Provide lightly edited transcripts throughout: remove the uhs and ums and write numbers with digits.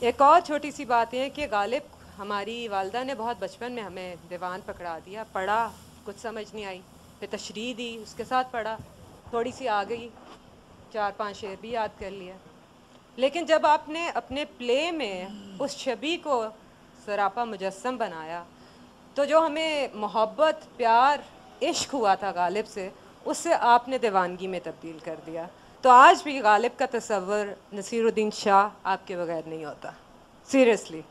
ایک اور چھوٹی سی بات ہے کہ غالب ہماری والدہ نے بہت بچپن میں ہمیں دیوان پکڑا دیا، پڑھا، کچھ سمجھ نہیں آئی، پھر تشریح دی، اس کے ساتھ پڑھا، تھوڑی سی آ گئی، 4-5 شعر بھی یاد کر لیا. لیکن جب آپ نے اپنے پلے میں اس شبی کو سراپا مجسم بنایا تو جو ہمیں محبت، پیار، عشق ہوا تھا غالب سے، اس سے آپ نے دیوانگی میں تبدیل کر دیا. تو آج بھی غالب کا تصور نصیر الدین شاہ آپ کے بغیر نہیں ہوتا. سیریسلی.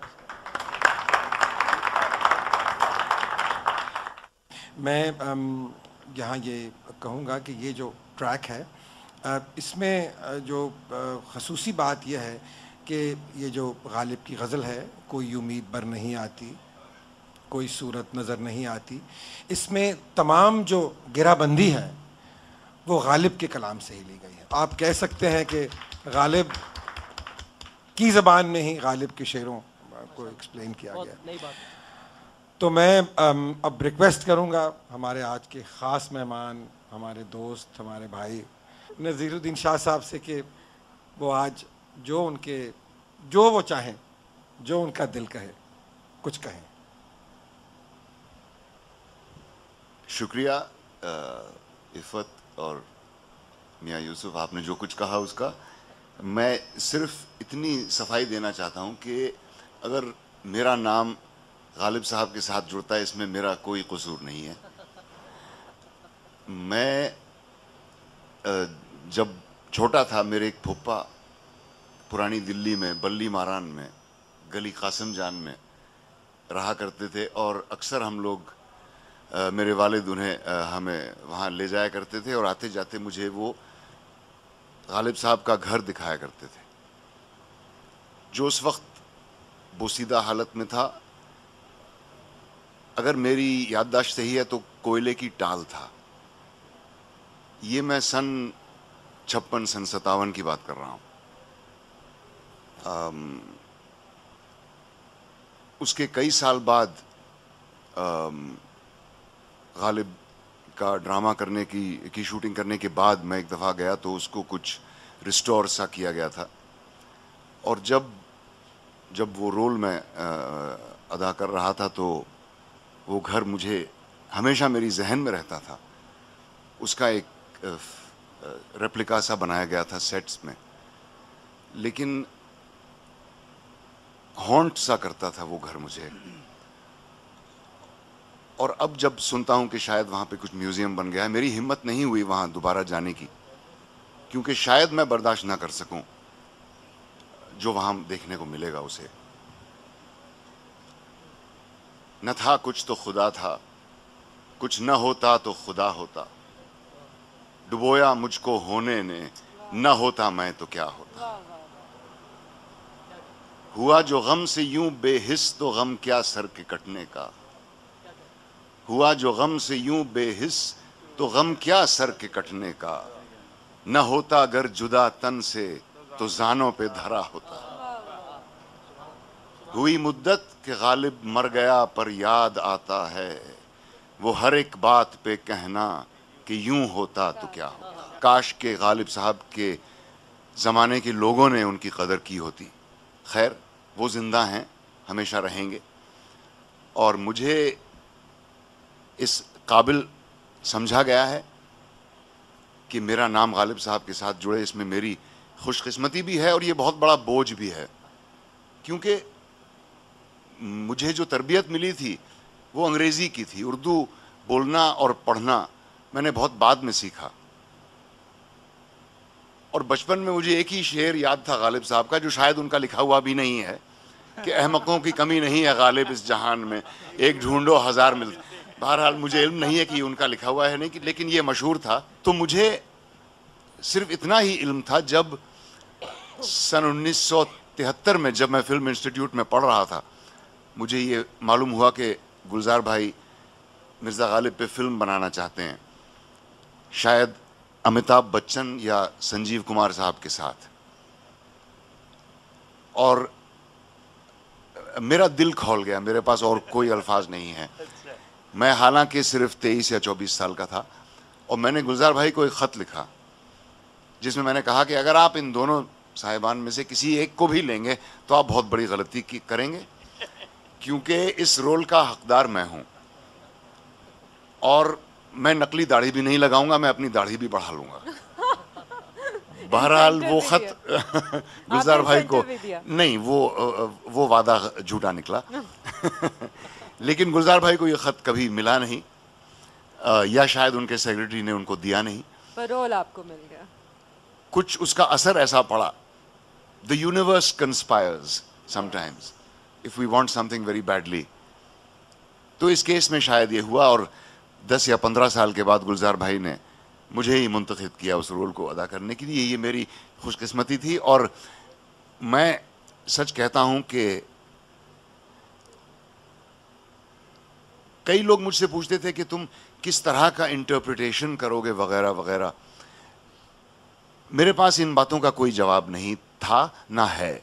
میں یہاں یہ کہوں گا کہ یہ جو ٹریک ہے اس میں جو خصوصی بات یہ ہے کہ یہ جو غالب کی غزل ہے، کوئی امید بر نہیں آتی، کوئی صورت نظر نہیں آتی، اس میں تمام جو گرہ بندی ہے وہ غالب کے کلام سے ہی لی گئی ہے. آپ کہہ سکتے ہیں کہ غالب کی زبان میں ہی غالب کے شعروں کو ایکسپلین کیا گیا. تو میں اب ریکویسٹ کروں گا ہمارے آج کے خاص مہمان، ہمارے دوست، ہمارے بھائی نذیر الدین شاہ صاحب سے کہ وہ آج جو وہ چاہیں، جو ان کا دل کہے، کچھ کہیں. شکریہ عفت اور میاں یوسف، آپ نے جو کچھ کہا اس کا میں صرف اتنی صفائی دینا چاہتا ہوں کہ اگر میرا نام غالب صاحب کے ساتھ جڑتا ہے اس میں میرا کوئی قصور نہیں ہے. میں جب چھوٹا تھا میرے ایک پھپھا پرانی دلی میں بلی ماران میں گلی قاسم جان میں رہا کرتے تھے، اور اکثر ہم لوگ میرے والد انہیں ہمیں وہاں لے جایا کرتے تھے، اور آتے جاتے مجھے وہ غالب صاحب کا گھر دکھایا کرتے تھے جو اس وقت بوسیدہ حالت میں تھا. اگر میری یادداشت صحیح ہے تو کوئلے کی ٹال تھا. یہ میں سن 56 سن 57 کی بات کر رہا ہوں. اس کے کئی سال بعد غالب کا ڈرامہ کرنے کی شوٹنگ کرنے کے بعد میں ایک دفعہ گیا تو اس کو کچھ ریسٹور سا کیا گیا تھا، اور جب وہ رول میں ادا کر رہا تھا تو وہ گھر مجھے ہمیشہ میری ذہن میں رہتا تھا. اس کا ایک ریپلیکا سا بنایا گیا تھا سیٹس میں، لیکن ہانٹ سا کرتا تھا وہ گھر مجھے. اور اب جب سنتا ہوں کہ شاید وہاں پہ کچھ میوزیم بن گیا ہے، میری ہمت نہیں ہوئی وہاں دوبارہ جانے کی، کیونکہ شاید میں برداشت نہ کر سکوں جو وہاں دیکھنے کو ملے گا اسے. نہ تھا کچھ تو خدا تھا، کچھ نہ ہوتا تو خدا ہوتا، ڈبویا مجھ کو ہونے نے، نہ ہوتا میں تو کیا ہوتا. ہوا جو غم سے یوں بے حس تو غم کیا سر کے کٹنے کا، ہوا جو غم سے یوں بے حس تو غم کیا سر کے کٹنے کا، نہ ہوتا اگر جدا تن سے تو زانوں پہ دھرا ہوتا. ہوئی مدت کہ غالب مر گیا پر یاد آتا ہے، وہ ہر ایک بات پہ کہنا کہ یوں ہوتا تو کیا ہوتا. کاش کہ غالب صاحب کے زمانے کے لوگوں نے ان کی قدر کی ہوتی. خیر وہ زندہ ہیں، ہمیشہ رہیں گے، اور مجھے اس قابل سمجھا گیا ہے کہ میرا نام غالب صاحب کے ساتھ جڑے. اس میں میری خوش قسمتی بھی ہے اور یہ بہت بڑا بوجھ بھی ہے، کیونکہ مجھے جو تربیت ملی تھی وہ انگریزی کی تھی. اردو بولنا اور پڑھنا میں نے بہت بعد میں سیکھا، اور بچپن میں مجھے ایک ہی شعر یاد تھا غالب صاحب کا جو شاید ان کا لکھا ہوا بھی نہیں ہے، کہ احمقوں کی کمی نہیں ہے غالب اس جہان میں، ایک ڈھونڈو ہزار ملتا. بہرحال مجھے علم نہیں ہے کہ ان کا لکھا ہوا ہے نہیں، لیکن یہ مشہور تھا. تو مجھے صرف اتنا ہی علم تھا جب سن 1973 میں جب میں فلم انسٹیٹیوٹ میں پڑھ رہا تھا، مجھے یہ معلوم ہوا کہ گلزار بھائی مرزا غالب پہ فلم بنانا چاہتے ہیں، شاید امیتابھ بچن یا سنجیو کمار صاحب کے ساتھ. اور میرا دل کھول گیا، میرے پاس اور کوئی الفاظ نہیں ہیں. میں حالانکہ صرف 23 یا 24 سال کا تھا، اور میں نے گلزار بھائی کو ایک خط لکھا جس میں میں نے کہا کہ اگر آپ ان دونوں صاحبان میں سے کسی ایک کو بھی لیں گے تو آپ بہت بڑی غلطی کریں گے، کیونکہ اس رول کا حقدار میں ہوں، اور میں نقلی داڑھی بھی نہیں لگاؤں گا، میں اپنی داڑھی بھی بڑھا لوں گا۔ بہرحال وہ خط گلزار بھائی کو نہیں، وہ وعدہ جھوٹا نکلا، لیکن گلزار بھائی کو یہ خط کبھی ملا نہیں، یا شاید ان کے سیکرٹری نے ان کو دیا نہیں، پرول آپ کو مل گیا۔ کچھ اس کا اثر ایسا پڑا۔ The universe conspires sometimes if we want something very badly۔ تو اس کیس میں شاید یہ ہوا، اور 10 یا 15 سال کے بعد گلزار بھائی نے مجھے ہی منتخب کیا اس رول کو ادا کرنے کے لیے۔ یہ میری خوش قسمتی تھی، اور میں سچ کہتا ہوں کہ کئی لوگ مجھ سے پوچھتے تھے کہ تم کس طرح کا انٹرپریٹیشن کرو گے وغیرہ وغیرہ۔ میرے پاس ان باتوں کا کوئی جواب نہیں تھا، نہ ہے۔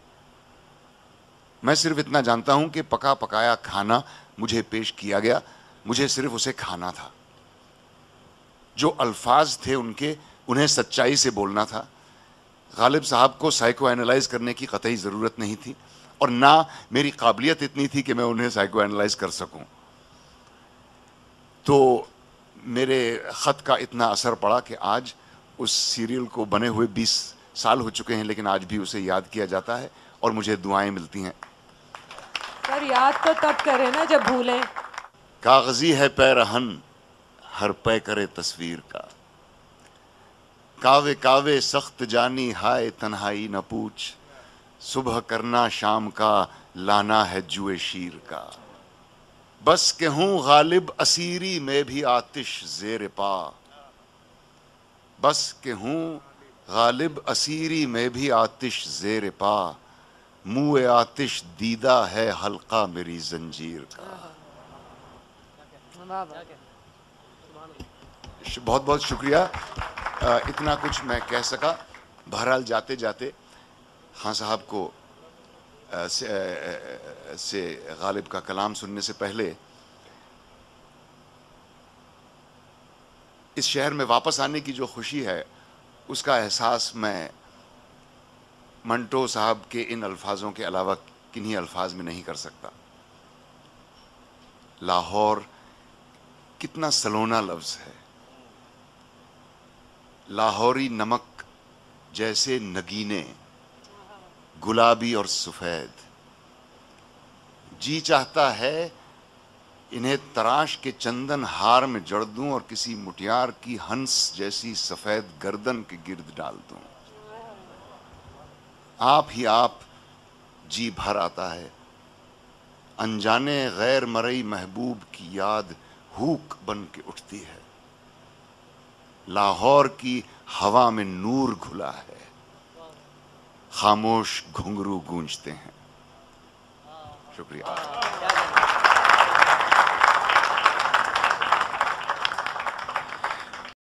میں صرف اتنا جانتا ہوں کہ پکا پکایا کھانا مجھے پیش کیا گیا، مجھے صرف اسے کھانا تھا۔ جو الفاظ تھے انہیں سچائی سے بولنا تھا۔ غالب صاحب کو سائیکو اینالائز کرنے کی قطعی ضرورت نہیں تھی، اور نہ میری قابلیت اتنی تھی کہ میں انہیں سائیکو اینالائز کر سکوں۔ تو میرے خط کا اتنا اثر پڑا کہ آج اس سیریل کو بنے ہوئے 20 سال ہو چکے ہیں، لیکن آج بھی اسے یاد کیا جاتا ہے اور مجھے دعائیں ملتی ہیں۔ سر یاد تو تب کریں نا جب بھولیں۔ کاغذی ہے پیرہن ہر پے کرے تصویر کا، کاوے کاوے سخت جانی ہائے تنہائی نہ پوچھ، صبح کرنا شام کا لانا ہے جوئے شیر کا، بس کہ ہوں غالب اسیری میں بھی آتش زیر پا، بس کہ ہوں غالب اسیری میں بھی آتش زیر پا، منہ آتش دیدہ ہے حلقہ میری زنجیر کا۔ بہت بہت شکریہ، اتنا کچھ میں کہہ سکا۔ بہرحال جاتے جاتے خان صاحب کو سے غالب کا کلام سننے سے پہلے اس شہر میں واپس آنے کی جو خوشی ہے اس کا احساس میں منٹو صاحب کے ان الفاظوں کے علاوہ کنہی الفاظ میں نہیں کر سکتا۔ لاہور کتنا سلونا لفظ ہے، لاہوری نمک جیسے نگینے، گلابی اور سفید، جی چاہتا ہے انہیں تراش کے چندن ہار میں جڑ دوں اور کسی مٹیار کی ہنس جیسی سفید گردن کے گرد ڈال دوں۔ آپ ہی آپ جی بھر آتا ہے، انجانے غیر مرئی محبوب کی یاد ہوک بن کے اٹھتی ہے، لاہور کی ہوا میں نور گھلا ہے، خاموش گھنگرو گونجتے ہیں۔ شکریہ۔